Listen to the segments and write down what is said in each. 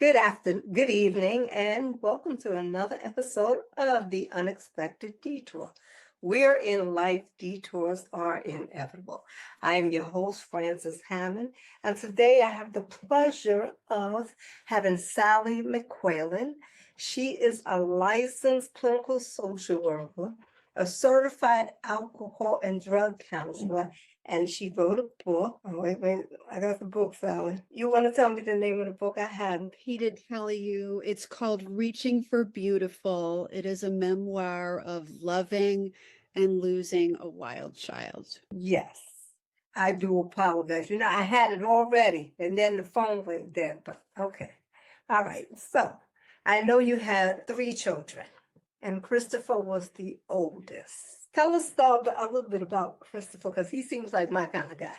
Good evening, and welcome to another episode of the Unexpected Detour. Where in life detours are inevitable. I am your host, Frances Hammond, and today I have the pleasure of having Sally McQuallen. She is a licensed clinical social worker, a certified alcohol and drug counselor, and she wrote a book. Oh, wait, I got the book, Sally. You want to tell me the name of the book? I hadn't. He did tell you it's called Reaching for Beautiful. It is a memoir of loving and losing a wild child. Yes, I do apologize. I had it already, and then the phone went dead, but okay. All right, so I know you had three children, and Christopher was the oldest. Tell us a little bit about Christopher, because he seems like my kind of guy.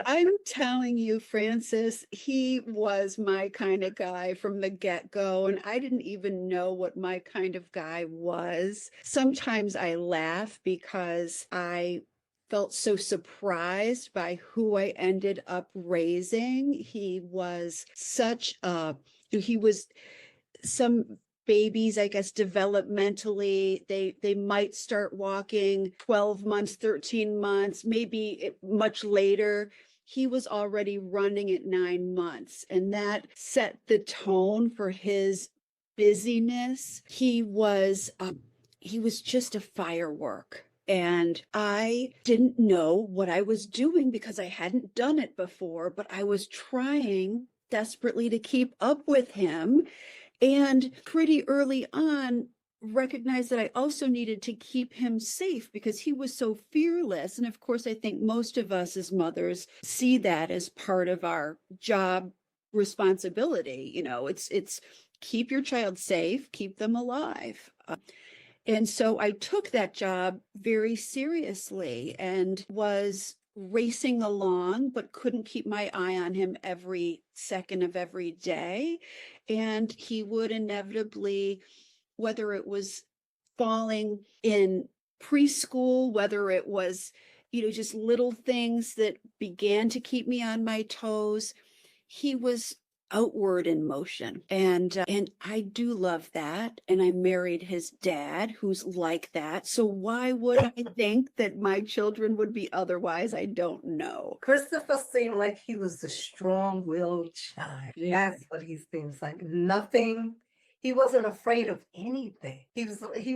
I'm telling you, Francis, he was my kind of guy from the get-go, and I didn't even know what my kind of guy was. Sometimes I laugh because I felt so surprised by who I ended up raising. He was some babies, I guess, developmentally, they might start walking 12 months, 13 months, maybe much later. He was already running at 9 months, and that set the tone for his busyness. He was just a firework. And I didn't know what I was doing because I hadn't done it before, but I was trying desperately to keep up with him. And pretty early on, recognized that I also needed to keep him safe because he was so fearless. And of course, I think most of us as mothers see that as part of our job responsibility. It's keep your child safe, keep them alive. And so I took that job very seriously and was racing along, but couldn't keep my eye on him every second of every day. And he would inevitably, whether it was falling in preschool, whether it was, just little things that began to keep me on my toes, he was outward in motion. And I do love that. And I married his dad, who's like that. So why would I think that my children would be otherwise? I don't know. Christopher seemed like he was a strong-willed child. Yeah. That's what he seems like. Nothing. He wasn't afraid of anything. He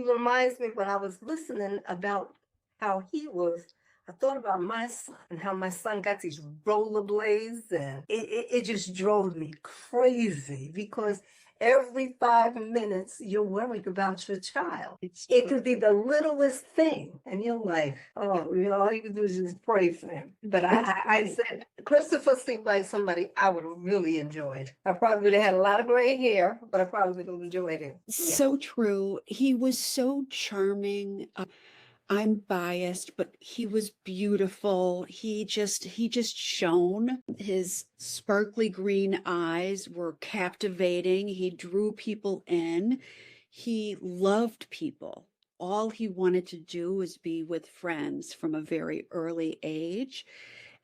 reminds me when I was listening about how he was. I thought about my son and how my son got these rollerblades, and it just drove me crazy because every 5 minutes you're worried about your child. It could be the littlest thing, and you're like, oh, all you can do is just pray for him. But I said, Christopher seemed like somebody I would have really enjoyed. I probably would have had a lot of gray hair, but I probably would have enjoyed him. Yeah. So true. He was so charming. I'm biased, but he was beautiful. He just shone. His sparkly green eyes were captivating. He drew people in. He loved people. All he wanted to do was be with friends from a very early age.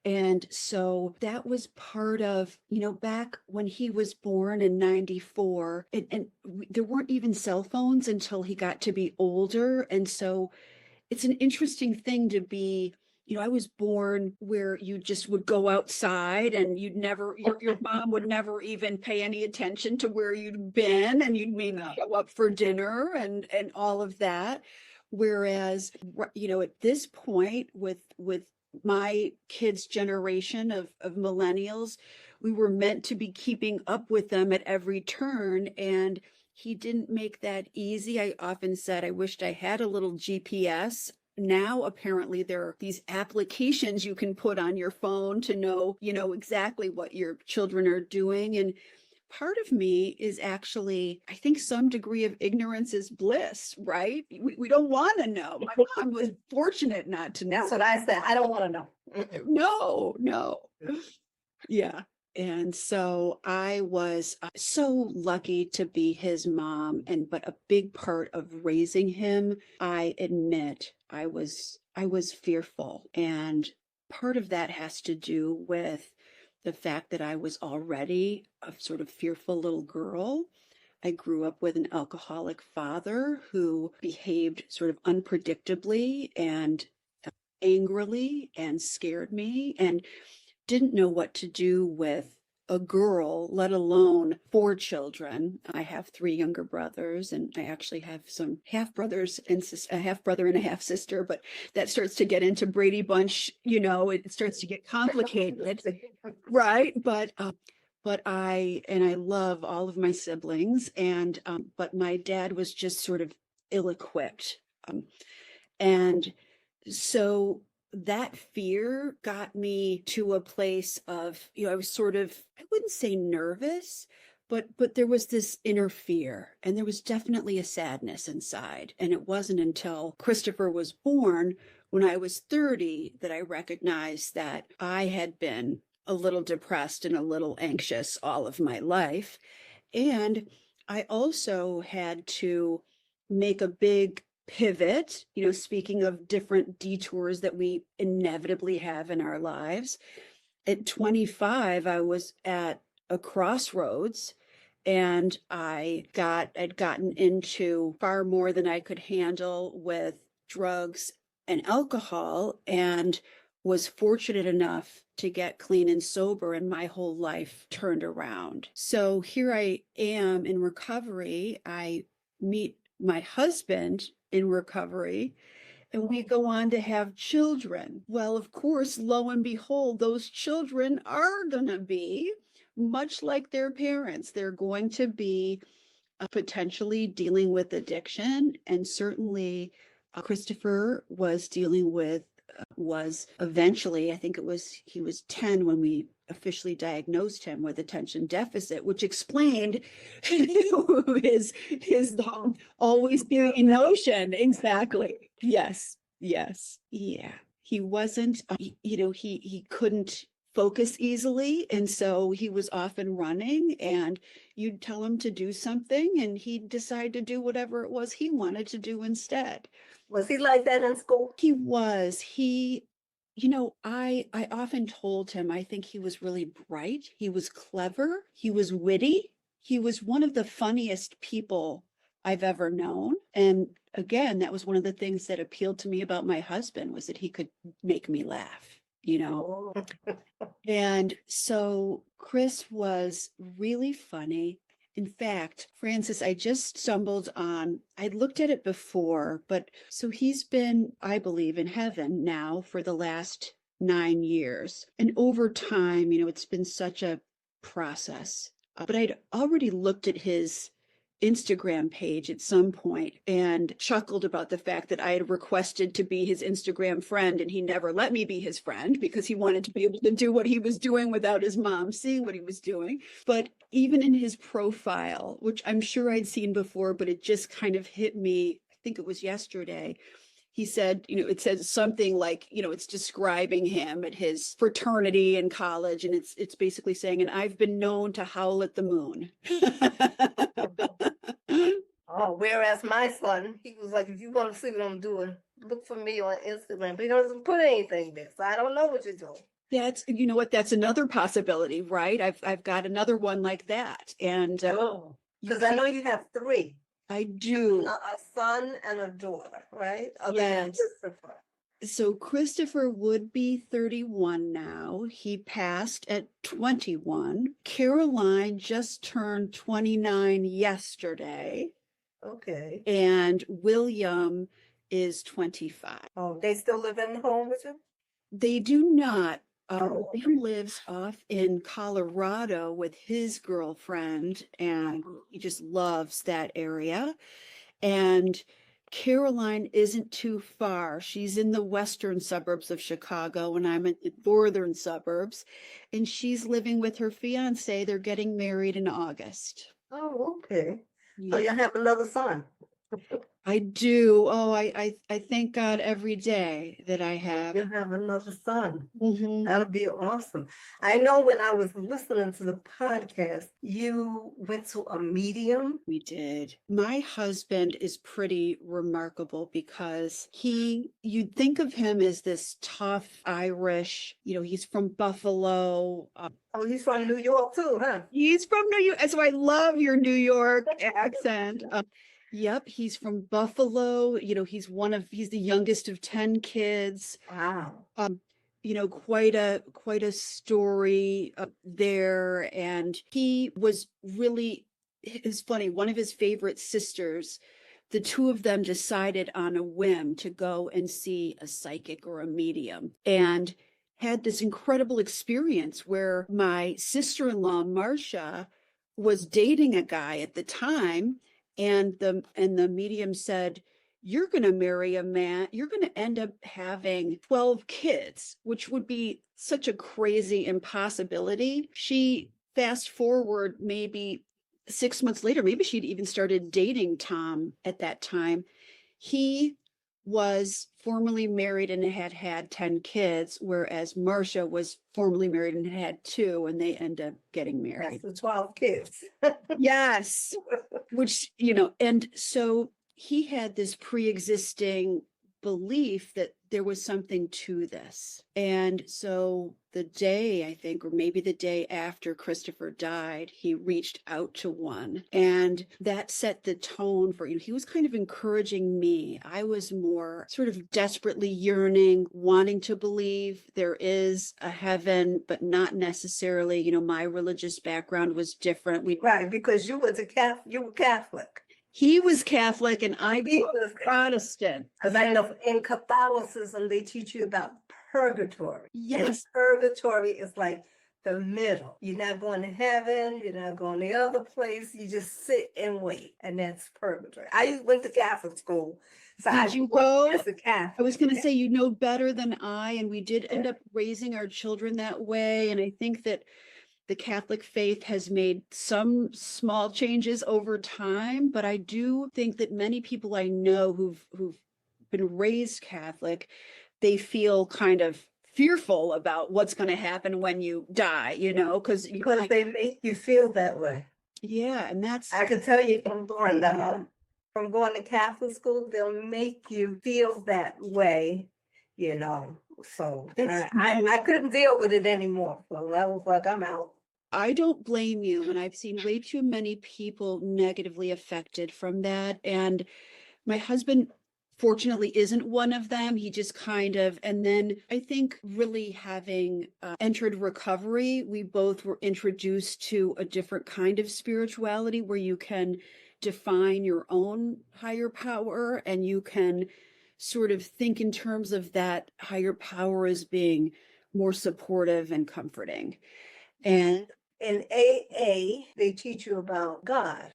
And so that was part of, back when he was born in 94, and there weren't even cell phones until he got to be older. And so it's an interesting thing to be, I was born where you just would go outside and your mom would never even pay any attention to where you'd been, and you'd maybe show up for dinner and all of that. Whereas, at this point with my kids' generation of millennials, we were meant to be keeping up with them at every turn. And he didn't make that easy. I often said I wished I had a little GPS. Now, apparently, there are these applications you can put on your phone to know, exactly what your children are doing. And part of me is actually, I think some degree of ignorance is bliss, right? We don't want to know. My mom was fortunate not to know. That's what I said. I don't want to know. No. Yeah. And so I was so lucky to be his mom, but a big part of raising him, I admit, I was fearful. And part of that has to do with the fact that I was already a sort of fearful little girl. I grew up with an alcoholic father who behaved sort of unpredictably and angrily and scared me and didn't know what to do with a girl, let alone four children. I have three younger brothers, and I actually have some half brothers and a half brother and a half sister, but that starts to get into Brady Bunch, it starts to get complicated. Right. But I love all of my siblings, and but my dad was just sort of ill-equipped. And so that fear got me to a place of, I was sort of, I wouldn't say nervous, but there was this inner fear, and there was definitely a sadness inside. And it wasn't until Christopher was born, when I was 30, that I recognized that I had been a little depressed and a little anxious all of my life. And I also had to make a big pivot, speaking of different detours that we inevitably have in our lives. At 25, I was at a crossroads, and I'd gotten into far more than I could handle with drugs and alcohol, and was fortunate enough to get clean and sober, and my whole life turned around. So here I am in recovery. I meet my husband in recovery, and we go on to have children. Well, of course, lo and behold, those children are going to be much like their parents. They're going to be potentially dealing with addiction, and certainly Christopher was eventually, I think he was 10 when we officially diagnosed him with attention deficit, which explained his always being in motion. Exactly. Yes. Yeah. He wasn't, he couldn't focus easily, and so he was often running, and you'd tell him to do something and he'd decide to do whatever it was he wanted to do instead. Was he like that in school? He was. I often told him I think he was really bright. He was clever. He was witty. He was one of the funniest people I've ever known. And again, that was one of the things that appealed to me about my husband, was that he could make me laugh, Oh. And so Chris was really funny. In fact, Francis, I just stumbled on, I'd looked at it before, but so he's been, I believe, in heaven now for the last 9 years. And over time, it's been such a process. But I'd already looked at his Instagram page at some point and chuckled about the fact that I had requested to be his Instagram friend, and he never let me be his friend because he wanted to be able to do what he was doing without his mom seeing what he was doing. But even in his profile, which I'm sure I'd seen before, but it just kind of hit me, I think it was yesterday, he said, it says something like, it's describing him at his fraternity in college, and it's basically saying, and I've been known to howl at the moon. Oh, whereas my son, he was like, if you want to see what I'm doing, look for me on Instagram. But he doesn't put anything there, so I don't know what you're doing. That's, that's another possibility, right? I've got another one like that. And because I know you have 3. I do. A son and a daughter, right? Yes. So Christopher would be 31 now. He passed at 21. Caroline just turned 29 yesterday. Okay. And William is 25. Oh, they still live in the home with you? They do not. William lives off in Colorado with his girlfriend, and he just loves that area. And Caroline isn't too far. She's in the western suburbs of Chicago, and I'm in the northern suburbs, and she's living with her fiance. They're getting married in August. Oh, okay. Yeah. So you have another son? I do. Oh, I thank God every day that I have. You'll have another son. Mhm. That'll be awesome. I know when I was listening to the podcast, you went to a medium. We did. My husband is pretty remarkable because you'd think of him as this tough Irish, he's from Buffalo. Oh, he's from New York too, huh? He's from New York. So I love your New York accent. Yep, he's from Buffalo. He's the youngest of 10 kids. Wow. Quite a story up there. And he was really, it's funny, one of his favorite sisters, the two of them decided on a whim to go and see a psychic or a medium, and had this incredible experience where my sister-in-law, Marcia, was dating a guy at the time, and the medium said, you're going to marry a man, you're going to end up having 12 kids, which would be such a crazy impossibility. She fast forward maybe 6 months later, maybe she'd even started dating Tom at that time. He was formerly married and had 10 kids, whereas Marcia was formerly married and had 2, and they end up getting married. That's the 12 kids. Yes. Which, and so he had this pre-existing belief that there was something to this. And so the day, I think, or maybe the day after Christopher died, he reached out to one, and that set the tone for, he was kind of encouraging me. I was more sort of desperately yearning, wanting to believe there is a heaven, but not necessarily, my religious background was different. Right, because you were Catholic. He was Catholic and I He was was Protestant. Because I know in Catholicism, they teach you about purgatory. Yes. And purgatory is like the middle. You're not going to heaven. You're not going to the other place. You just sit and wait. And that's purgatory. I went to Catholic school. So Did you go? As a Catholic. I was going to say, you know better than I, and we did end up raising our children that way. And I think that the Catholic faith has made some small changes over time, but I do think that many people I know who've been raised Catholic, they feel kind of fearful about what's going to happen when you die, because they make you feel that way. Yeah, and I can tell you from going to Catholic school, they'll make you feel that way, So I couldn't deal with it anymore. So I was like, I'm out. I don't blame you, and I've seen way too many people negatively affected from that. And my husband, fortunately, isn't one of them. He just kind of, and then I think really having entered recovery, we both were introduced to a different kind of spirituality where you can define your own higher power, and you can sort of think in terms of that higher power as being more supportive and comforting. And in AA, they teach you about God.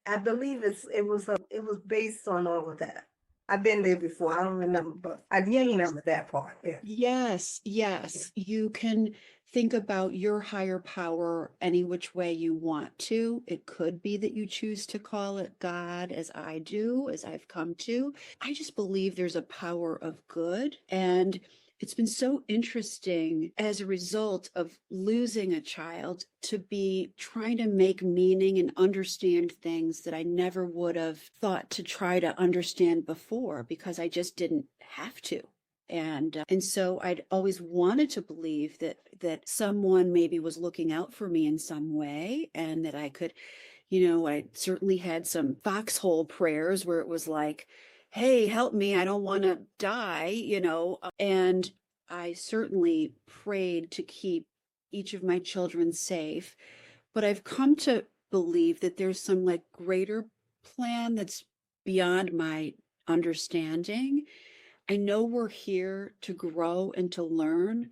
I believe it was based on all of that. I've been there before. I don't remember, but I do remember that part. Yeah. Yes. You can think about your higher power any which way you want to. It could be that you choose to call it God, as I do, as I've come to. I just believe there's a power of good, and it's been so interesting as a result of losing a child to be trying to make meaning and understand things that I never would have thought to try to understand before, because I just didn't have to. And so I'd always wanted to believe that someone maybe was looking out for me in some way, and that I could, I certainly had some foxhole prayers where it was like, hey, help me, I don't want to die, and I certainly prayed to keep each of my children safe. But I've come to believe that there's some greater plan that's beyond my understanding. I know we're here to grow and to learn,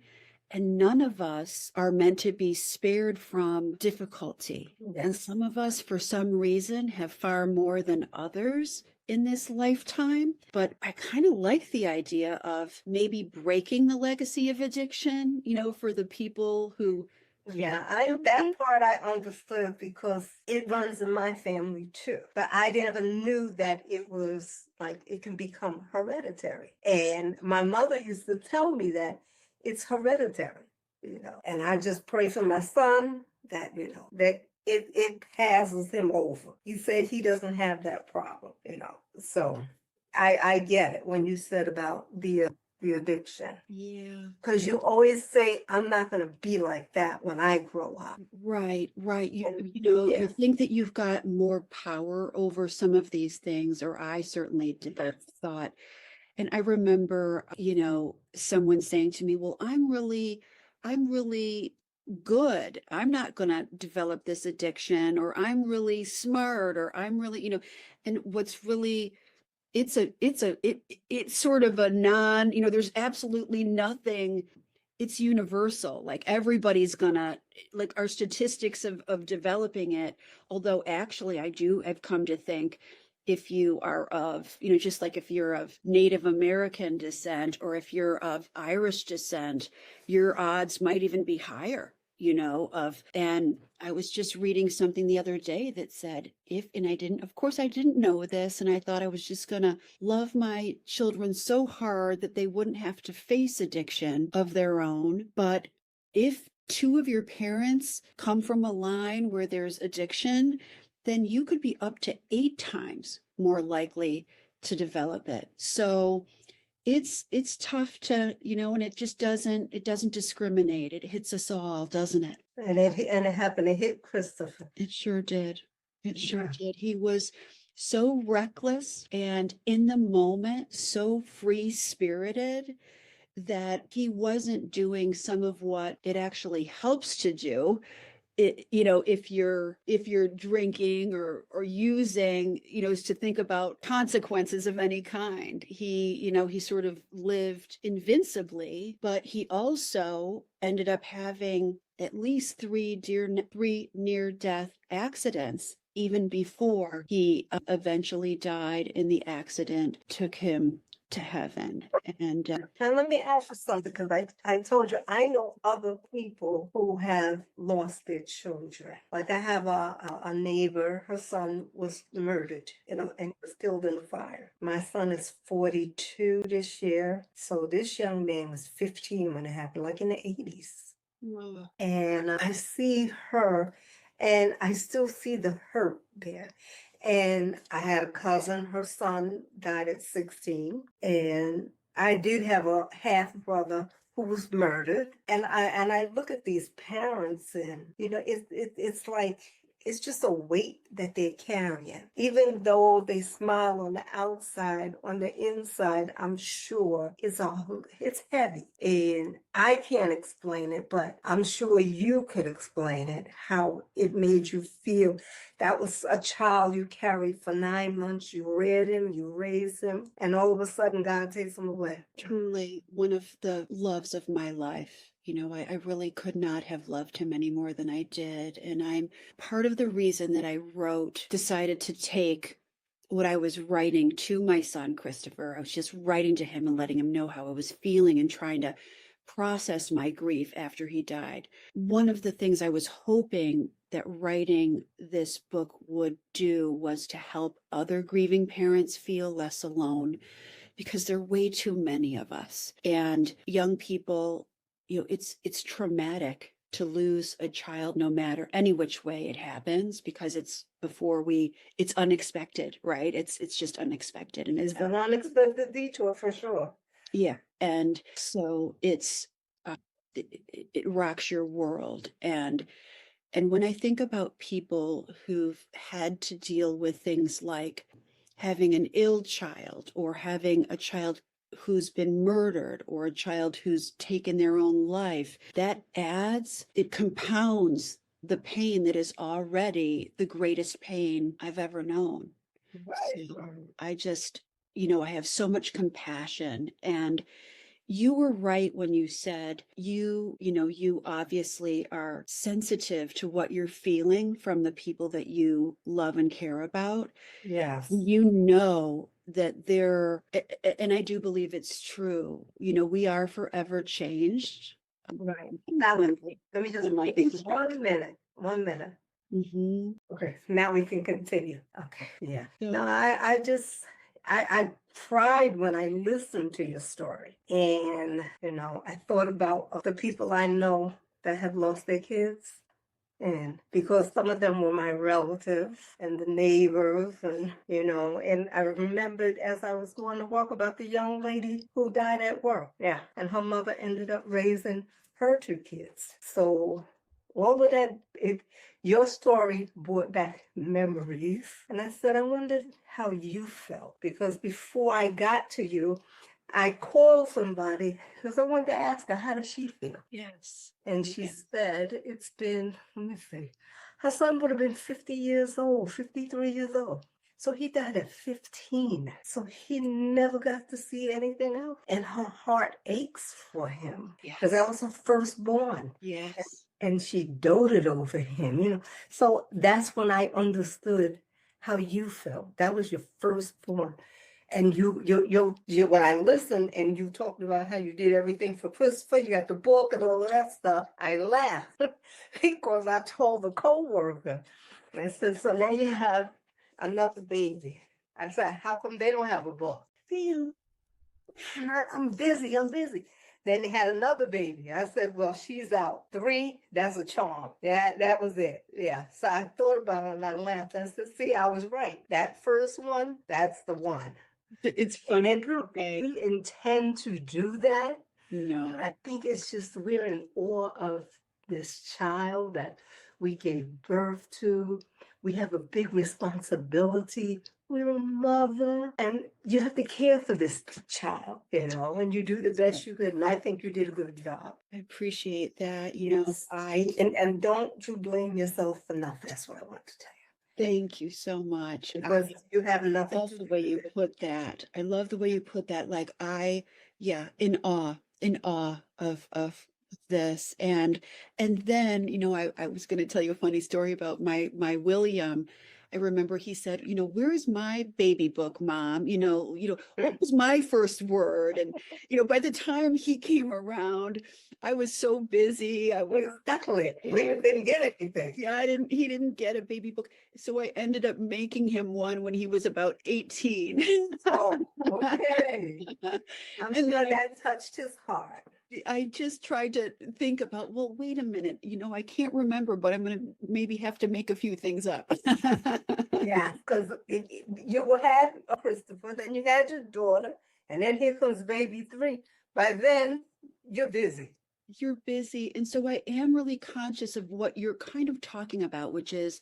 and none of us are meant to be spared from difficulty. Yes. And some of us, for some reason, have far more than others in this lifetime. But I kind of like the idea of maybe breaking the legacy of addiction, for the people who Yeah, that part I understood because it runs in my family too. But I never knew that it was like it can become hereditary. And my mother used to tell me that it's hereditary, And I just pray for my son that, that it passes him over. He said he doesn't have that problem. So I get it when you said about the addiction. Yeah. Because you always say, I'm not going to be like that when I grow up. Right, right. And You yeah, think that you've got more power over some of these things, or I certainly did have thought. And I remember, someone saying to me, well, I'm really good. I'm not going to develop this addiction, or I'm really smart, or I'm really, and what's really, it's sort of a non, there's absolutely nothing. It's universal. Like everybody's gonna, like our statistics of developing it. Although actually I've come to think, if you are of, just like if you're of Native American descent, or if you're of Irish descent, your odds might even be higher, and I was just reading something the other day that said, and of course I didn't know this, and I thought I was just gonna love my children so hard that they wouldn't have to face addiction of their own. But if two of your parents come from a line where there's addiction, then you could be up to 8 times more likely to develop it. So it's tough to, and it doesn't discriminate. It hits us all, doesn't it? and it happened to hit Christopher. It sure did. It sure Yeah. did. He was so reckless and in the moment, so free spirited that he wasn't doing some of what it actually helps to do. If you're drinking or using, is to think about consequences of any kind. He sort of lived invincibly, but he also ended up having at least three near death accidents even before he eventually died, and the accident took him to heaven. And And let me ask you something, because I told you, I know other people who have lost their children. Like I have a neighbor, her son was murdered, and was killed in a fire. My son is 42 this year. So this young man was 15 when it happened, like in the 80s. well, And I see her, and I still see the hurt there. And I had a cousin, her son died at 16. And I did have a half brother who was murdered. And I look at these parents, and it's like it's just a weight that they're carrying. Even though they smile on the outside, on the inside, I'm sure it's heavy. And I can't explain it, but I'm sure you could explain it, how it made you feel. That was a child you carried for 9 months. You reared him, you raised him, and all of a sudden God takes him away. truly one of the loves of my life. I really could not have loved him any more than I did. And I'm part of the reason that I decided to take what I was writing to my son, Christopher. I was just writing to him and letting him know how I was feeling and trying to process my grief after he died. One of the things I was hoping that writing this book would do was to help other grieving parents feel less alone, because there are way too many of us. And young people, it's traumatic to lose a child, no matter any which way it happens, because it's unexpected, right? It's just unexpected. And It's an unexpected detour for sure. yeah. And so it rocks your world. And when I think about people who've had to deal with things like having an ill child, or having a child who's been murdered, or a child who's taken their own life, it compounds the pain that is already the greatest pain I've ever known. Right. So I just, I have so much compassion. And you were right when you said you obviously are sensitive to what you're feeling from the people that you love and care about. Yes. That and I do believe it's true, we are forever changed. Right. Now, let me just My take thinking. 1 minute. 1 minute. Mm-hmm. Okay. Now we can continue. Okay. Yeah. So, No, I just I cried when I listened to your story. And, I thought about the people I know that have lost their kids. And because some of them were my relatives and the neighbors, and I remembered as I was going to walk about the young lady who died at work. Yeah. And her mother ended up raising her two kids. So all of that, your story brought back memories. And I said, I wondered how you felt because before I got to you, I called somebody because I wanted to ask her, how does she feel? yes. And she Yeah. said, it's been, let me see, her son would have been 50 years old, 53 years old. So he died at 15. So he never got to see anything else. And her heart aches for him because that Yes. was her firstborn. Yes. And she doted over him. So that's when I understood how you felt. That was your firstborn. And when I listened and you talked about how you did everything for Christopher, you got the book and all of that stuff, I laughed because I told the coworker, I said, so now you have another baby. I said, how come they don't have a book? "Phil, I'm busy, I'm busy. Then they had another baby. I said, well, she's out. 3, that's a charm. That was it. Yeah. So I thought about it and I laughed. I said, see, I was right. That first one, that's the one. It's And funny. then we intend to do that. No. I think it's just we're in awe of this child that we gave birth to. We have a big responsibility. We're a mother, and you have to care for this child, and you do the best you could. And I think you did a good job. I appreciate that. Yes, and don't you blame yourself for nothing. That's what I want to tell Thank you so much. you because you have I nothing love to the do way with you it. put that. I love the way you put that. Like yeah, in awe of this. And then, I was going to tell you a funny story about my William. I remember he said, where's my baby book, Mom? What was my first word? And, by the time he came around, I was so busy. Exactly. We didn't get anything. Yeah, he didn't get a baby book. So I ended up making him one when he was about 18. Oh, okay. I'm And sure then that touched his heart. I just tried to think about, well, wait a minute, I can't remember, but I'm going to maybe have to make a few things up. Yeah, because you had a Christopher, then you had your daughter, and then here comes baby 3. By then, you're busy. You're busy. And so I am really conscious of what you're kind of talking about, which is,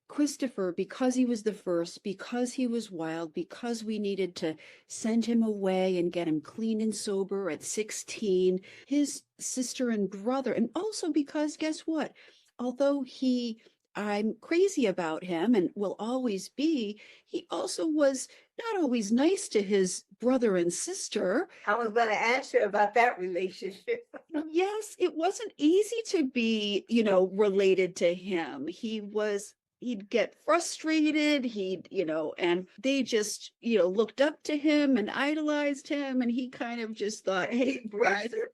Christopher, because he was the first, because he was wild, because we needed to send him away and get him clean and sober at 16, his sister and brother, and also because guess what? Although I'm crazy about him and will always be, he also was not always nice to his brother and sister. I was going to ask you about that relationship. Yes, it wasn't easy to be, related to him. He'd get frustrated, and they just, looked up to him and idolized him. And he kind of just thought, hey, brother,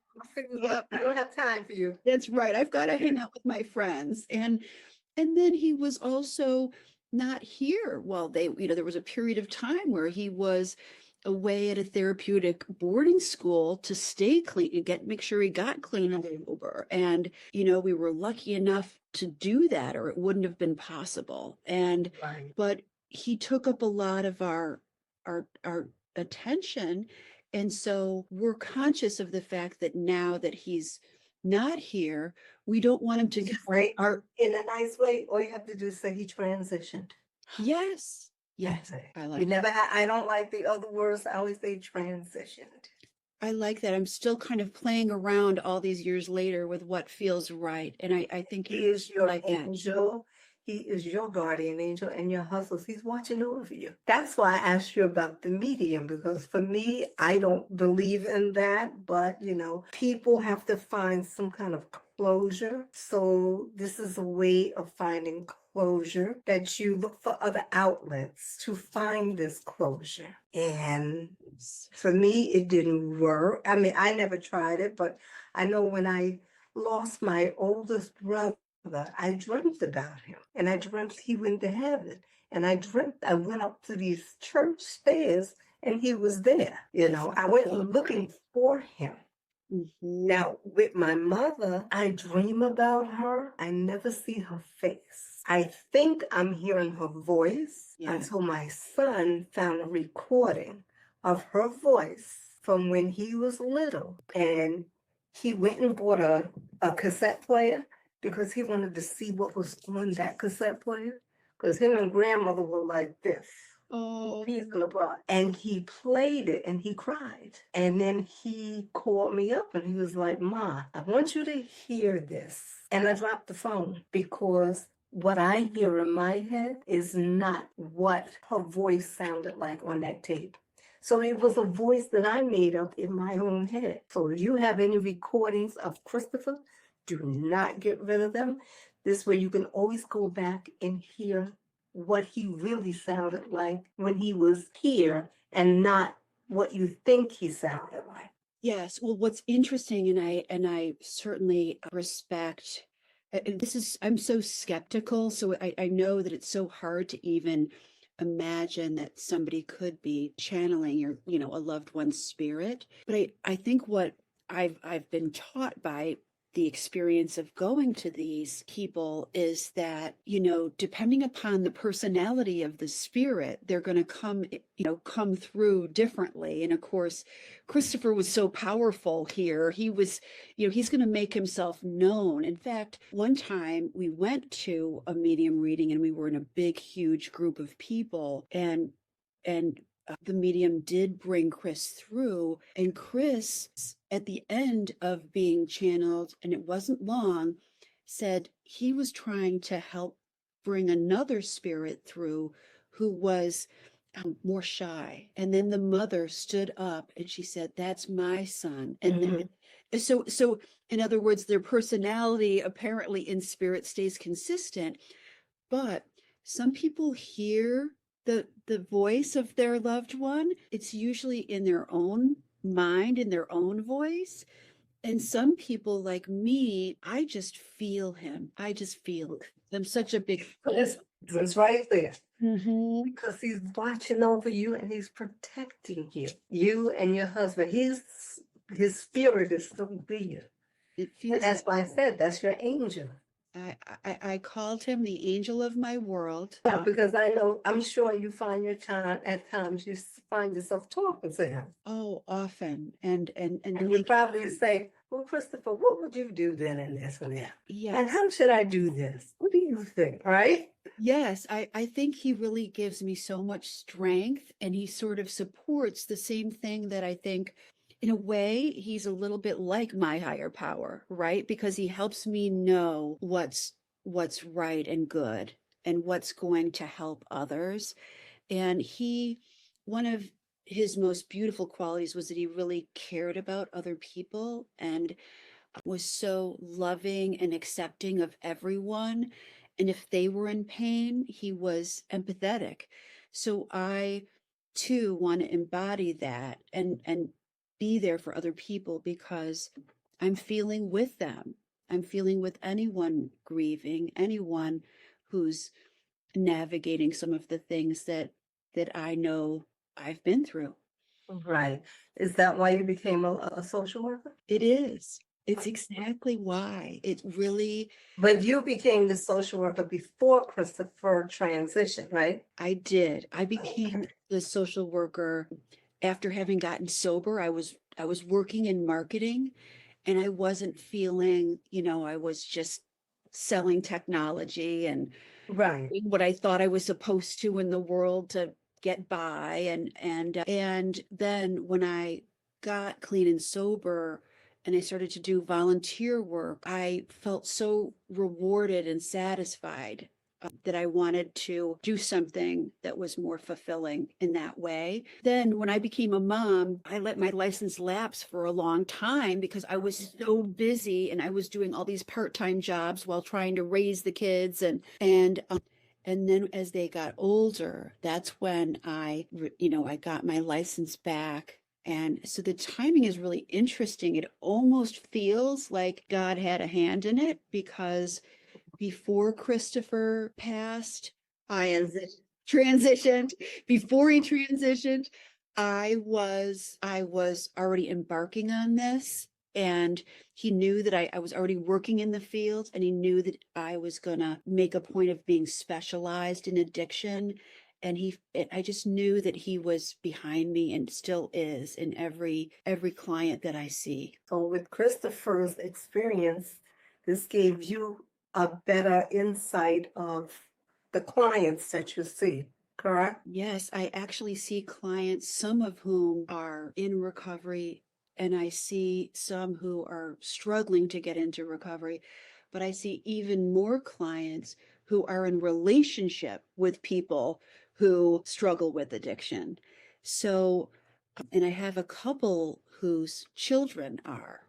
I don't have time for you. that's right. I've got to hang out with my friends. And then he was also not here. Well, there was a period of time where he was away at a therapeutic boarding school to stay clean, make sure he got clean and sober. And, we were lucky enough to do that, or it wouldn't have been possible. Right. But he took up a lot of our attention. And so we're conscious of the fact that now that he's not here, we don't want him to get Right. In a nice way, all you have to do is say he transitioned. Yes. Yes. That's it. I You like never I don't like the other words. I always say transitioned. I like that. I'm still kind of playing around all these years later with what feels right. And I think He is your like that. angel. He is your guardian angel and your hustles. He's watching over you. That's why I asked you about the medium, because for me, I don't believe in that. But, people have to find some kind of closure. So this is a way of finding closure, that you look for other outlets to find this closure. And for me, it didn't work. I mean, I never tried it, but I know when I lost my oldest brother, I dreamt about him, and I dreamt he went to heaven. And I dreamt I went up to these church stairs and he was there. You know, I went looking for him. Now, with my mother, I dream about her. I never see her face. I think I'm hearing her voice until my son found a recording of her voice from when he was little. And he went and bought a cassette player because he wanted to see what was on that cassette player. Because him and grandmother were like this. Oh, He's in the bar. And he played it and he cried. And then he called me up and he was like, Ma, I want you to hear this. And I dropped the phone because what I hear in my head is not what her voice sounded like on that tape. So it was a voice that I made up in my own head. So if you have any recordings of Christopher, do not get rid of them. This way you can always go back and hear what he really sounded like when he was here and not what you think he sounded like. yes. Well, what's interesting, and I certainly respect, and this is, I'm so skeptical, so I know that it's so hard to even imagine that somebody could be channeling your, a loved one's spirit. But I think what I've been taught by the experience of going to these people is that, depending upon the personality of the spirit, they're going to come through differently. And of course, Christopher was so powerful here. He was, he's going to make himself known. In fact, one time we went to a medium reading and we were in a big, huge group of people, and the medium did bring Chris through, and Chris, at the end of being channeled, and it wasn't long, said he was trying to help bring another spirit through who was more shy. And then the mother stood up and she said, "That's my son." And then, so in other words, their personality apparently in spirit stays consistent, but some people hear the voice of their loved one. It's usually in their own mind, in their own voice. And some people like me, I just feel him. I just feel it. I'm such a big It's right there. Mhm. Because he's watching over you and he's protecting you and your husband. His spirit is still there. It And feels that's why I said that's your angel. I called him the angel of my world. Yeah, because I'm sure you find your time at times you find yourself talking to him. Oh, often. And And you probably say, "Well, Christopher, what would you do then in this and that? yeah. And how should I do this? What do you think?" Right? Yes, I think he really gives me so much strength, and he sort of supports the same thing that I think, in a way, he's a little bit like my higher power, right? Because he helps me know what's right and good and what's going to help others. And one of his most beautiful qualities was that he really cared about other people and was so loving and accepting of everyone. And if they were in pain, he was empathetic. So I too want to embody that and be there for other people because I'm feeling with them. I'm feeling with anyone grieving, anyone who's navigating some of the things that I know I've been through. Right. Is that why you became a social worker? It is. It's exactly why. It really, But you became the social worker before Christopher transition, right? I did. I became the social worker after having gotten sober. I was working in marketing and I wasn't feeling, I was just selling technology and Right. doing what I thought I was supposed to in the world to get by. And then when I got clean and sober and I started to do volunteer work, I felt so rewarded and satisfied that I wanted to do something that was more fulfilling in that way. Then when I became a mom, I let my license lapse for a long time because I was so busy and I was doing all these part-time jobs while trying to raise the kids and then as they got older, that's when I got my license back. And so the timing is really interesting. It almost feels like God had a hand in it because before Christopher passed, I transitioned. Before he transitioned, I was already embarking on this, and he knew that I was already working in the field, and he knew that I was gonna make a point of being specialized in addiction. And I just knew that he was behind me and still is in every client that I see. So with Christopher's experience, this gave you a better insight of the clients that you see, correct? Yes, I actually see clients, some of whom are in recovery, and I see some who are struggling to get into recovery. But I see even more clients who are in relationship with people who struggle with addiction. So, and I have a couple whose children are.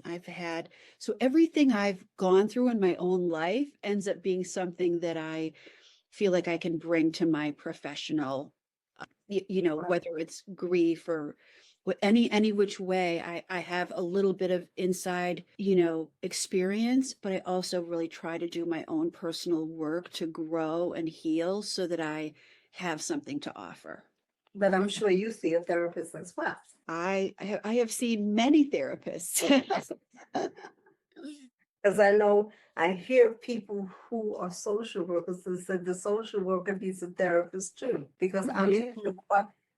I've had, so everything I've gone through in my own life ends up being something that I feel like I can bring to my professional, whether it's grief or any which way. I have a little bit of inside, experience, but I also really try to do my own personal work to grow and heal so that I have something to offer. But I'm sure you see a therapist as well. I have seen many therapists. Because I know I hear people who are social workers who said the social worker needs a therapist too. Because I'm Yeah. sure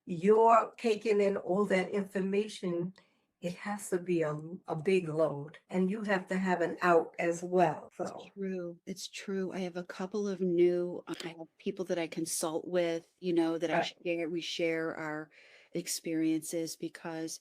you're taking in all that information, it has to be a big load. And you have to have an out as well. So True. It's true. I have a couple of I have people that I consult with, that we share our experiences because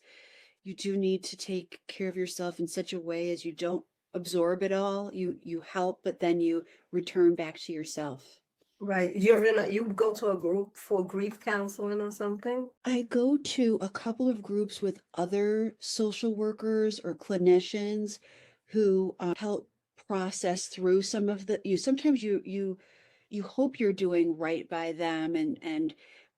you do need to take care of yourself in such a way as you don't absorb it all. You help, but then you return back to yourself. right, you go to a group for grief counseling or something? I go to a couple of groups with other social workers or clinicians who help process through some of sometimes you hope you're doing right by them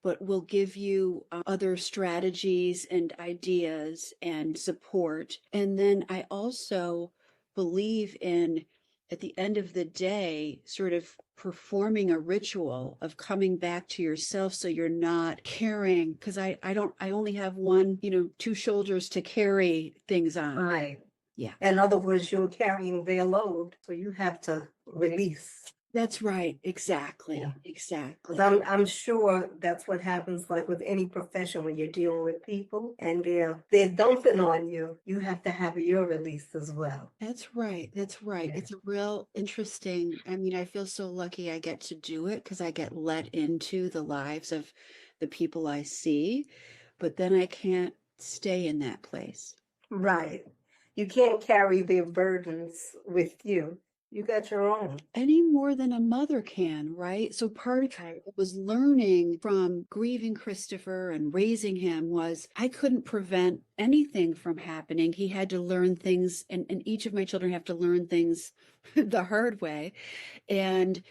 but will give you other strategies and ideas and support. And then I also believe in, at the end of the day, sort of performing a ritual of coming back to yourself so you're not carrying, because I only have one, two shoulders to carry things on. Right. Yeah. In other words, you're carrying their load, so you have to release. That's right. Exactly. Yeah. Exactly. 'Cause I'm sure that's what happens like with any profession when you're dealing with people and they're dumping on you. You have to have your release as well. That's right. That's right. Yeah. It's a real interesting. I mean, I feel so lucky I get to do it because I get let into the lives of the people I see, but then I can't stay in that place. Right. You can't carry their burdens with you. You got your own. Any more than a mother can, right? So part of what was learning from grieving Christopher and raising him was I couldn't prevent anything from happening. He had to learn things, and each of my children have to learn things the hard way and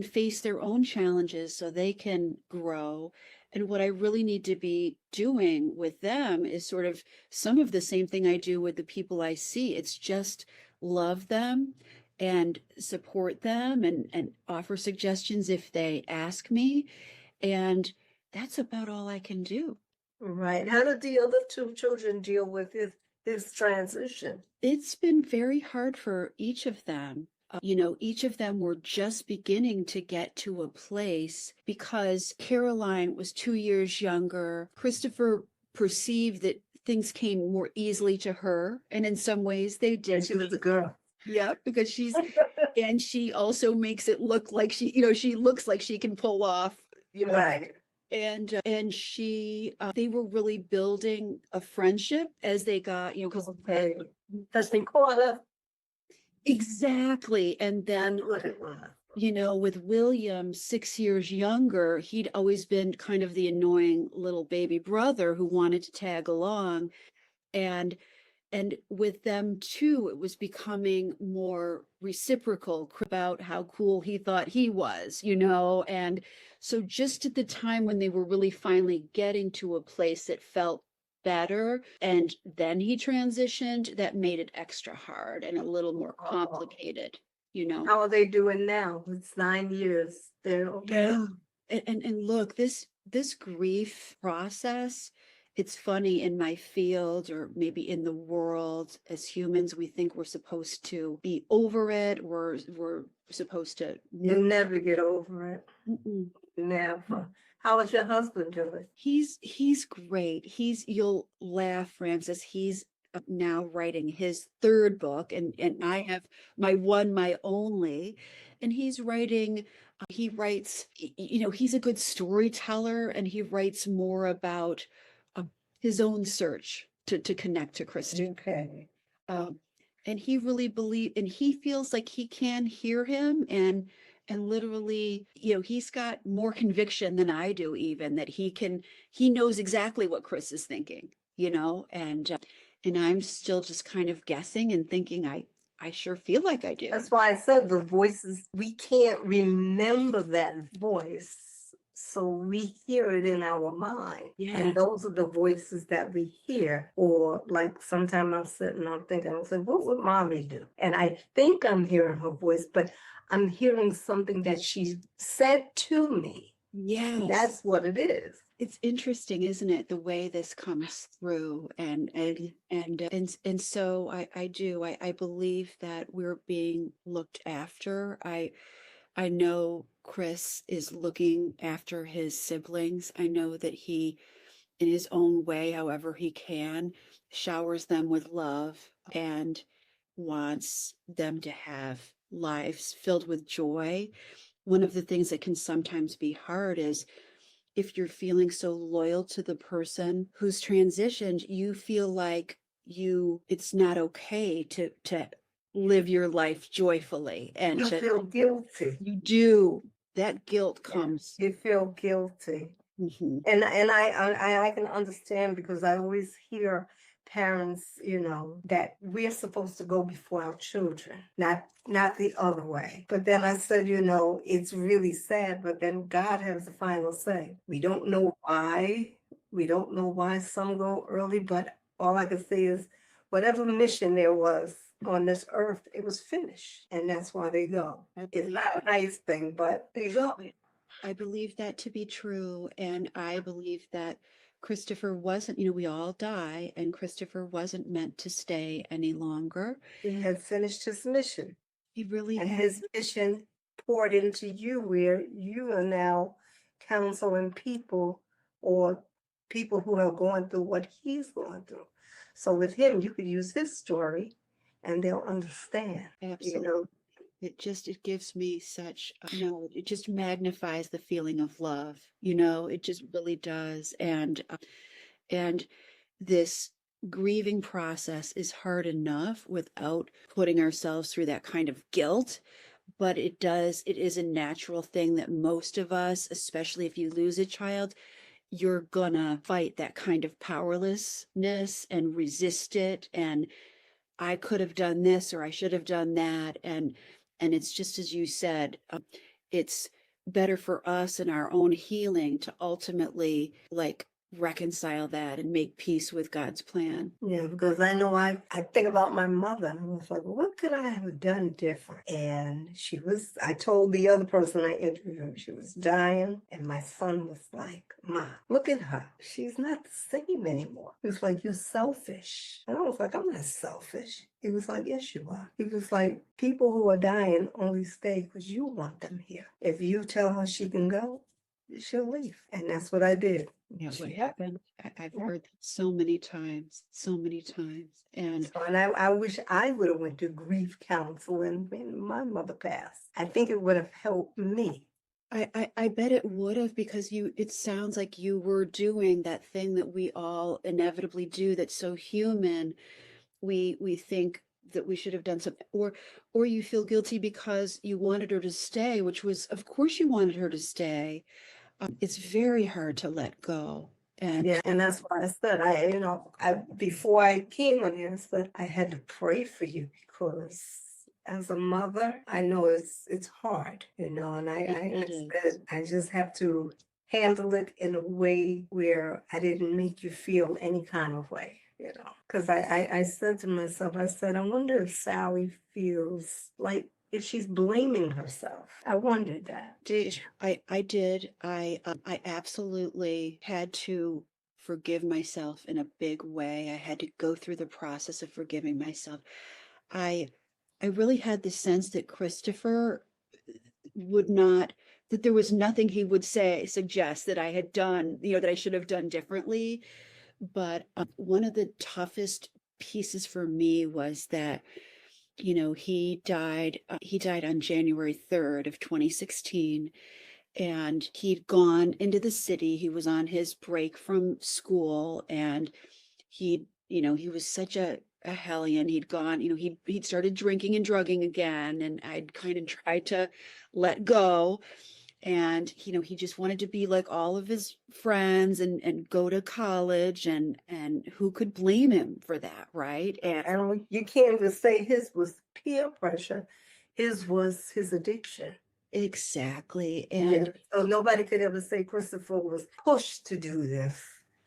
face their own challenges so they can grow. And what I really need to be doing with them is sort of some of the same thing I do with the people I see. It's just love them and support them and offer suggestions if they ask me. And that's about all I can do. Right. How did the other two children deal with this transition? It's been very hard for each of them. Each of them were just beginning to get to a place because Caroline was 2 years younger. Christopher perceived that things came more easily to her, and in some ways they did. She was a girl. Yeah, because and she also makes it look like she looks like she can pull off, Right. and they were really building a friendship as they got, because Okay. Because they caught up. exactly. And then That's what it was. you know, with William, 6 years younger, he'd always been kind of the annoying little baby brother who wanted to tag along. And with them too, it was becoming more reciprocal about how cool he thought he was, you know. And so just at the time when they were really finally getting to a place that felt better, and then he transitioned, that made it extra hard and a little more Oh, complicated, you know. how are they doing now? It's 9 years. They're okay. Yeah. And look, this grief process, it's funny in my field or maybe in the world, as humans, we think we're supposed to be over it. We're supposed to You never get over it. Mm-mm. Never. How is your husband doing? He's great. You'll laugh, Francis. He's now writing his third book, and I have my only, and he's writing. He writes, you know, he's a good storyteller, and he writes more about uh, his own search to connect to Christian. Okay. Um, and he really and he feels like he can hear him, and literally, you know, he's got more conviction than I do, even that he knows exactly what Chris is thinking, you know, and I'm still just kind of guessing and thinking I sure feel like I do. That's why I said the voices, we can't remember that voice. So we hear it in our mind. Yeah. And those are the voices that we hear. Or like sometimes I'm sitting, I'm thinking, I say, what would mommy do? And I think I'm hearing her voice, but I'm hearing something that she said to me. Yes. That's what it is. It's interesting, isn't it, the way this comes through, and so I believe that we're being looked after. I know Chris is looking after his siblings. I know that he, in his own way, however he can, showers them with love and wants them to have lives filled with joy. One of the things that can sometimes be hard is if you're feeling so loyal to the person who's transitioned, you feel like it's not okay to live your life joyfully, and You feel guilty. you do. That guilt Yeah, comes. you feel guilty. Mhm. And I can understand because I always hear parents, you know, that we're supposed to go before our children, not the other way. But then I said, you know, it's really sad, but then God has the final say. We don't know why. We don't know why some go early, but all I can say is whatever mission there was on this earth, it was finished. And that's why they go. It's not a nice thing, but they go. I believe that to be true. And I believe that Christopher wasn't, you know, we all die, and Christopher wasn't meant to stay any longer. He had finished his mission. He really And had. his mission poured into you, where you are now counseling people or people who are going through what he's going through. So with him, you could use his story and they'll understand. Absolutely. You know, It gives me such, you know, it just magnifies the feeling of love, you know, it just really does. And this grieving process is hard enough without putting ourselves through that kind of guilt. But it is a natural thing that most of us, especially if you lose a child, you're gonna fight that kind of powerlessness and resist it. And I could have done this or I should have done that. And it's just as you said, it's better for us in our own healing to ultimately like reconcile that and make peace with God's plan. yeah, because I know I think about my mother and I was like, what could I have done different? And I told the other person I interviewed, she was dying. And my son was like, Ma, look at her. She's not the same anymore. He was like, you're selfish. And I was like, I'm not selfish. He was like, yes, you are. He was like, people who are dying only stay because you want them here. If you tell her she can go, she'll leave. And that's what I did. Yeah, what happened? I've heard that so many times, so many times. And So, and I wish I would have went to grief counseling when my mother passed. I think it would have helped me. I bet it would have, because it sounds like you were doing that thing that we all inevitably do that's so human. We think that we should have done something, or you feel guilty because you wanted her to stay, which was, of course, you wanted her to stay. It's very hard to let go. And Yeah, and that's why I said I before I came on here, I said I had to pray for you because as a mother, I know it's hard, and I it is. said I just have to handle it in a way where I didn't make you feel any kind of way, because I said to myself, I said, I wonder if Sally feels like if she's blaming herself. I wondered that. I did. I absolutely had to forgive myself in a big way. I had to go through the process of forgiving myself. I I really had the sense that Christopher would not, that there was nothing he would suggest that I had done, that I should have done differently. But one of the toughest pieces for me was that, he died on January 3rd of 2016, and he'd gone into the city. He was on his break from school, and he was such a hellion. He'd gone, he'd started drinking and drugging again, and I'd kind of tried to let go. And he just wanted to be like all of his friends and go to college, and who could blame him for that, right? And And you can't even say his was peer pressure. His was his addiction. exactly. Yeah. And So nobody could ever say Christopher was pushed to do this.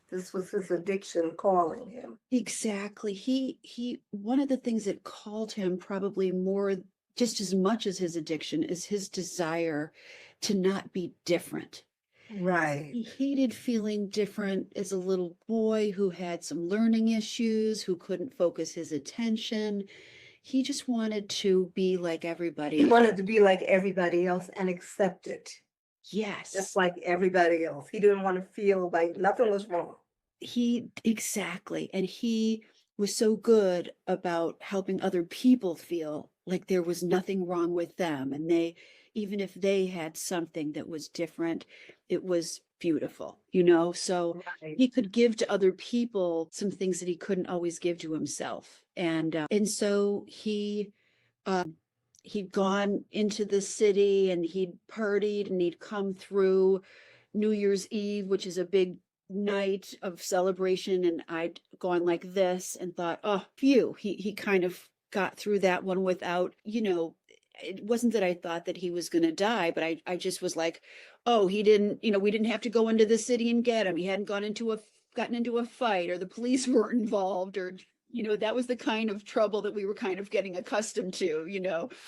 This was his addiction calling him. exactly, he one of the things that called him, probably more, just as much as his addiction, is his desire to not be different. Right. He hated feeling different as a little boy who had some learning issues, who couldn't focus his attention. He just wanted to be like everybody. He wanted to be like everybody else and accept it, just Yes, like everybody else. He didn't want to feel like nothing was wrong. exactly. And he was so good about helping other people feel like there was nothing wrong with them. And even if they had something that was different, it was beautiful, So Right. he could give to other people some things that he couldn't always give to himself. And so he'd gone into the city, and he'd partied, and he'd come through New Year's Eve, which is a big night of celebration, and I'd gone like this and thought, oh, phew, he kind of got through that one without, it wasn't that I thought that he was going to die, but I just was like, oh, he didn't, we didn't have to go into the city and get him. He hadn't gotten into a fight, or the police weren't involved, or that was the kind of trouble that we were kind of getting accustomed to,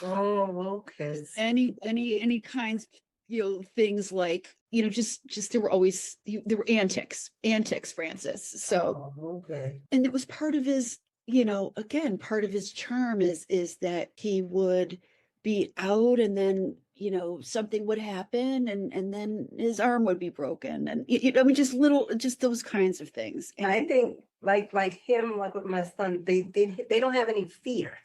Oh, okay. any kinds, things like, just there were antics, Francis. So, Oh, okay. and it was part of his, again, part of his charm is that he would be out, and then, something would happen, and then his arm would be broken, and I mean, just those kinds of things. And I think like him, like with my son, they don't have any fear.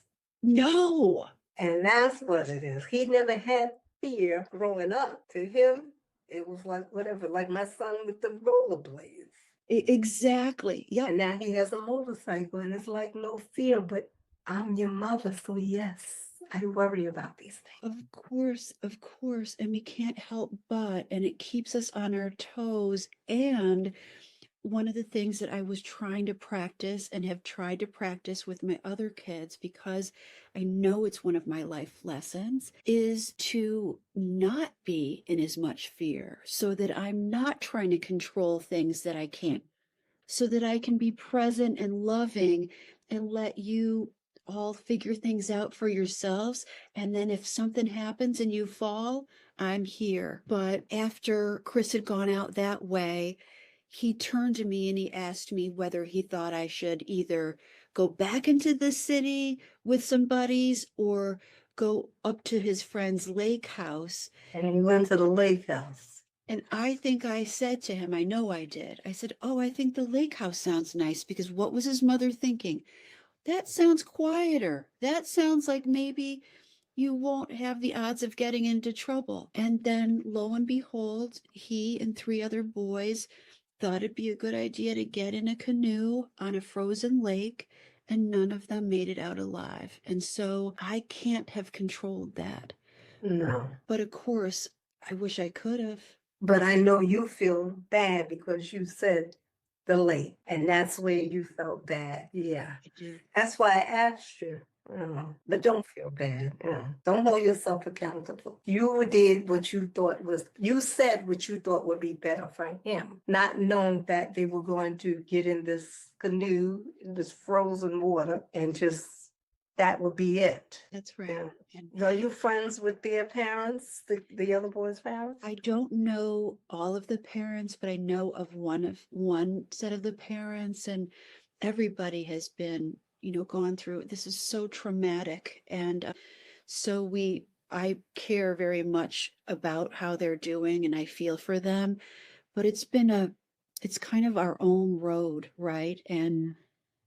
no, And that's what it is. He never had fear growing up. To him, it was like whatever, like my son with the rollerblades. exactly. Yeah. And now he has a motorcycle, and it's like no fear, but I'm your mother, so yes, I worry about these things. Of course. And we can't help but, and it keeps us on our toes. And one of the things that I was trying to practice, and have tried to practice with my other kids, because I know it's one of my life lessons, is to not be in as much fear, so that I'm not trying to control things that I can't, so that I can be present and loving, and let you all figure things out for yourselves. And then if something happens and you fall, I'm here. But after Chris had gone out that way, he turned to me and he asked me whether he thought I should either go back into the city with some buddies, or go up to his friend's lake house. And he went to the lake house. And I think I said to him, I know I did, I said, oh, I think the lake house sounds nice, because what was his mother thinking? That sounds quieter. That sounds like maybe you won't have the odds of getting into trouble. And then lo and behold, he and 3 other boys thought it'd be a good idea to get in a canoe on a frozen lake and none of them made it out alive. And so I can't have controlled that. No. But of course, I wish I could have. But I know you feel bad because you said the late, and that's where you felt bad. Yeah. I did. That's why I asked you. But don't feel bad. Don't hold yourself accountable. You did what you thought was, you said what you thought would be better for him, not knowing that they were going to get in this canoe, in this frozen water, and just that would be it. That's right. Yeah. And Are you friends with their parents, the other boys' parents? I don't know all of the parents, but I know of one set of the parents, and everybody has been, gone through. This is so traumatic, and so I care very much about how they're doing, and I feel for them. But it's kind of our own road, right? And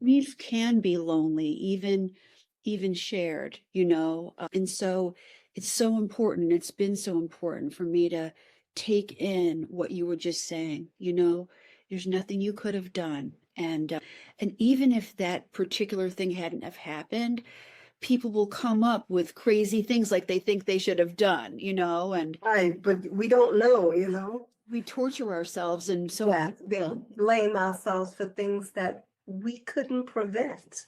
grief can be lonely, even shared, and so it's so important. It's been so important for me to take in what you were just saying. There's nothing you could have done, and even if that particular thing hadn't have happened, people will come up with crazy things like they think they should have done, and Right, but we don't know, we torture ourselves, and so Yeah, they blame ourselves for things that we couldn't prevent.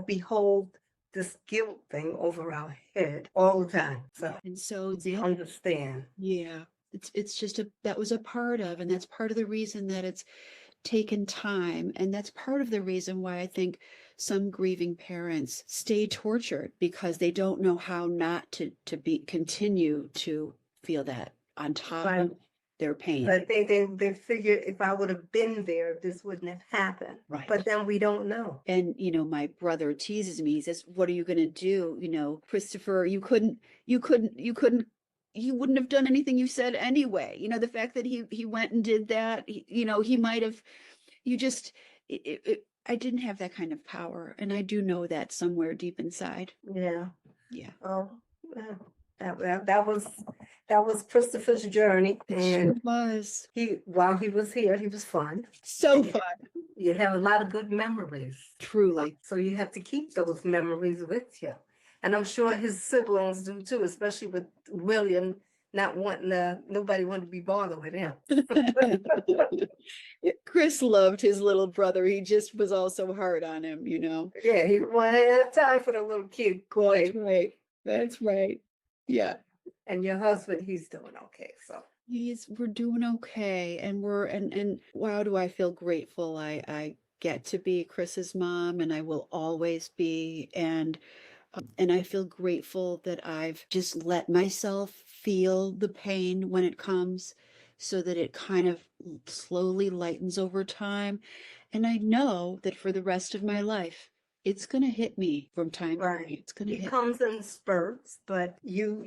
Behold this guilt thing over our head all the time. So and so we understand. yeah, it's just that was a part of, and that's part of the reason that it's taken time, and that's part of the reason why I think some grieving parents stay tortured, because they don't know how not to continue to feel that on top Right. of their pain. But they figure if I would have been there, this wouldn't have happened. Right. But then we don't know. And my brother teases me. He says, "What are you going to do? Christopher, you wouldn't have done anything you said anyway. The fact that he went and did that, he might have, you just, I didn't have that kind of power. And I do know that somewhere deep inside." Yeah. Yeah. Oh, yeah. That was Christopher's journey, It sure and was. while he was here, he was fun. So fun. You have a lot of good memories. Truly. So you have to keep those memories with you. And I'm sure his siblings do too, especially with William not wanting nobody wanted to be bothered with him. Chris loved his little brother. He just was also hard on him. Yeah, he wanted have time for the little kid That's boy. right. That's right. Yeah. And your husband, he's doing okay. So We're doing okay, and and wow, do I feel grateful I get to be Chris's mom, and I will always be, and I feel grateful that I've just let myself feel the pain when it comes, so that it kind of slowly lightens over time. And I know that for the rest of my life, it's going to hit me from time to time. right, It's going to it hit. comes in spurts, but you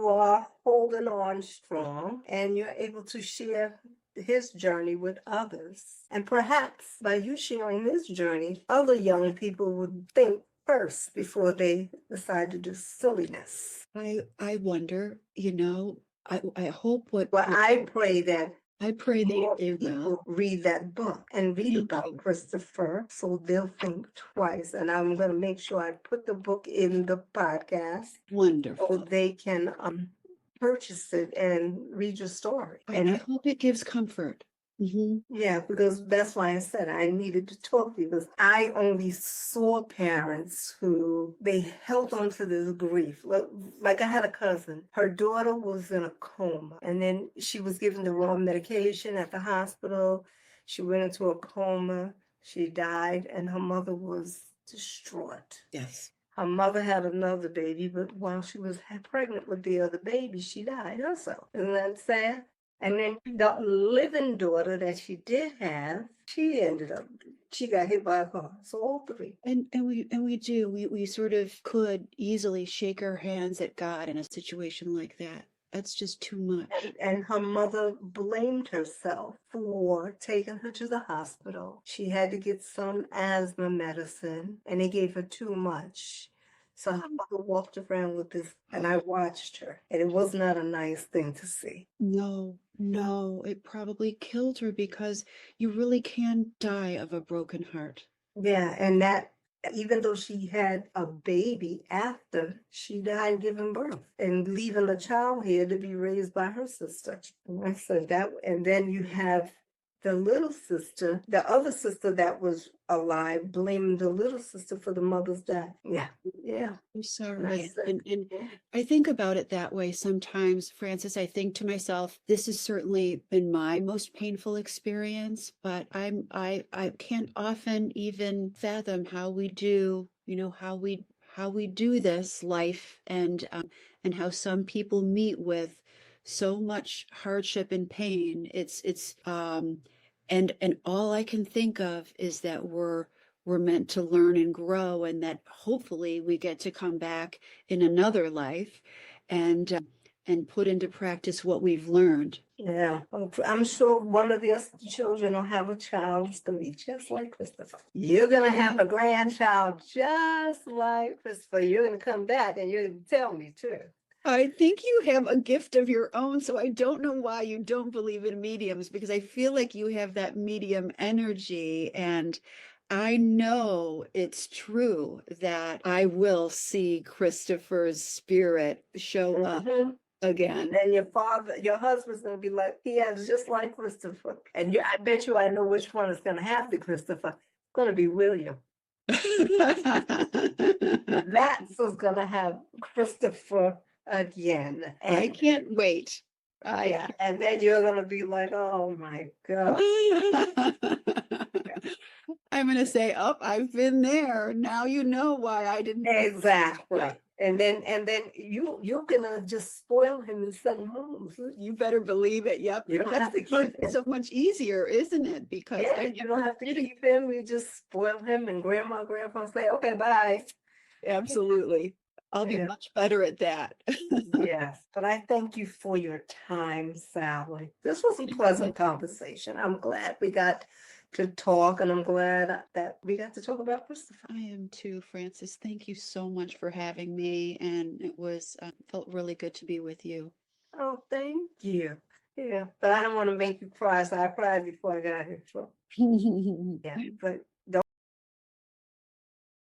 are holding on strong, and you're able to share his journey with others. And perhaps by you sharing this journey, other young people would think first before they decide to do silliness. I wonder, I hope Well, I pray that I pray more they will. people read that book and read about Christopher, so they'll think twice. And I'm going to make sure I put the book in the podcast so Wonderful. they can purchase it and read your story. And I hope it gives comfort. Yeah, because that's why I said I needed to talk to you, because I only saw parents who they held on to this grief. Like I had a cousin, her daughter was in a coma, and then she was given the wrong medication at the hospital. She went into a coma, she died, and her mother was distraught. Yes. Her mother had another baby, but while she was pregnant with the other baby, she died herself. Isn't that sad? And then the living daughter that she did have, she got hit by a car. So all three. And we sort of could easily shake our hands at God in a situation like that. That's just too much. And her mother blamed herself for taking her to the hospital. She had to get some asthma medicine, and they gave her too much. So her mother walked around with this, and I watched her, and it was not a nice thing to see. No, it probably killed her, because you really can die of a broken heart. Yeah, and that even though she had a baby after she died giving birth and leaving the child here to be raised by her sister. And I said that, and then you have the little sister, the other sister that was alive, blaming the little sister for the mother's death. Yeah, yeah. I'm sorry. Said, And yeah. I think about it that way sometimes, Francis. I think to myself, this has certainly been my most painful experience, but I can't often even fathom how we do, how we do this life, and how some people meet with so much hardship and pain. And all I can think of is that we're meant to learn and grow, and that hopefully we get to come back in another life and put into practice what we've learned. Yeah, I'm sure one of the children will have a child that's going to be just like Christopher. You're going to have a grandchild just like Christopher. You're going to come back and you're going to tell me too. I think you have a gift of your own, so I don't know why you don't believe in mediums, because I feel like you have that medium energy, and I know it's true that I will see Christopher's spirit show up again. And then your husband's going to be like, he has just like Christopher. And I bet you I know which one is going to have the Christopher. It's going to be William. That's who's going to have Christopher again. And, I can't wait. yeah, and then you're going to be like, oh my God. I'm going to say, oh, I've been there. Now you know why I didn't. Exactly. And then you're gonna just spoil him in certain homes. You better believe it. Yep. You don't have to keep him. It's so much easier, isn't it? Because Yeah, you don't have to keep him. You just spoil him, and grandma, grandpa say, okay, bye. Absolutely. I'll be Yeah. much better at that. Yes, but I thank you for your time, Sally. This was a pleasant conversation. I'm glad we got to talk, and I'm glad that we got to talk about Christopher. I am too, Francis. Thank you so much for having me, and it was felt really good to be with you. Oh, thank you. Yeah, but I don't want to make you cry, so I cried before I got here. So, yeah, but